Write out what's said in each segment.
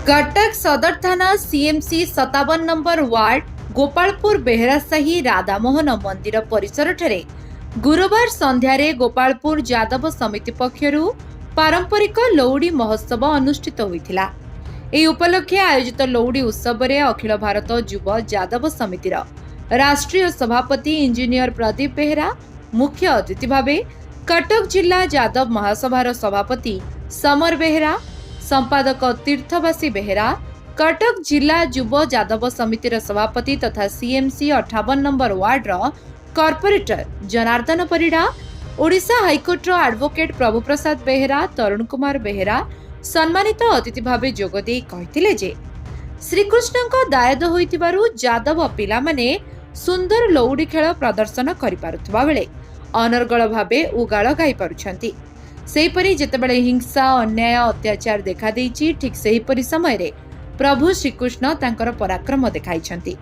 कटक सदर थाना CMC 57 number ward Gopalpur Beherasahi Radhamohan मंदिर परिसर ठारे गुरुवार संध्यारे गोपालपुर यादव समिति पक्षरु पारंपरिक लौड़ी महोत्सव अनुष्ठित होइथिला। एही उपलक्षे आयोजित लौड़ी उत्सव रे अखिल भारत युव यादव समितिर राष्ट्रीय सभापति इंजीनियर प्रदीप बेहरा मुख्य अतिथि भावे, कटक जिला यादव महासभार सभापति समर बेहरा, संपादक तीर्थवासी बेहरा, कटक जिला युव यादव समितिर सभापति तथा CMC 58 number ward corporator Janardan Parida, Odisha high court advocate Prabhu Prasad Behera, Tarun Kumar Behera सम्मानित अतिथि भावे जोगदे कहिथिले जे श्रीकृष्णଙ୍କ दायद होइतिबारु यादव पिला माने सुंदर लौड़ी खेल प्रदर्शन करि पारुथबा बेले अनर्गल भावे उगाळ गाई पारुछंती। सेहीपरि जेतेबेले हिंसा अन्याय अत्याचार देखा देइछि, ठीक सेहीपरि समय रे प्रभु श्रीकृष्ण तांकर पराक्रम देखाइछंती।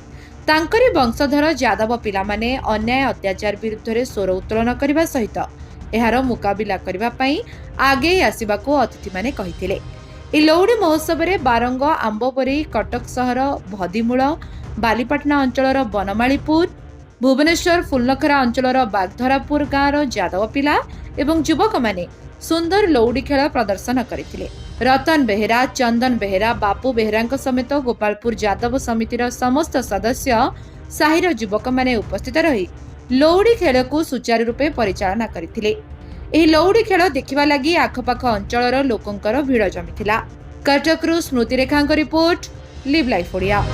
तांकरी वंशधर यादव पिला माने अन्याय अत्याचार विरुद्ध रे स्वर उत्तोलन करबा सहित एहार मुकाबिला करबा पई आगे आसिबाको अतिथि माने कहिथिले। ए लौड़ी महोत्सव रे बारंग आंबपरी, कटक सहर भदीमूल, बालीपाटना अंचलर बनमालीपुर, भुवनेश्वर फुलनखरा अंचलर बागधरापुर गाँवर यादव पिला एवं युवक माने सुंदर लौड़ी खेल प्रदर्शन करथिले। रतन बेहरा, चंदन बेहरा, बापू बेहरा समेत गोपालपुर यादव समितिर समस्त सदस्य साहिर युवक माने उपस्थित रही लौड़ी खेल को सुचारू रूपे परिचालना करथिले। एही लौड़ी खेल देखिबा लागि आखपाख अंचलर लोकंकर भिड़ जमिथिला। कटकरू स्मृति रेखांक रिपोर्ट, लिव लाइफ ओडिया।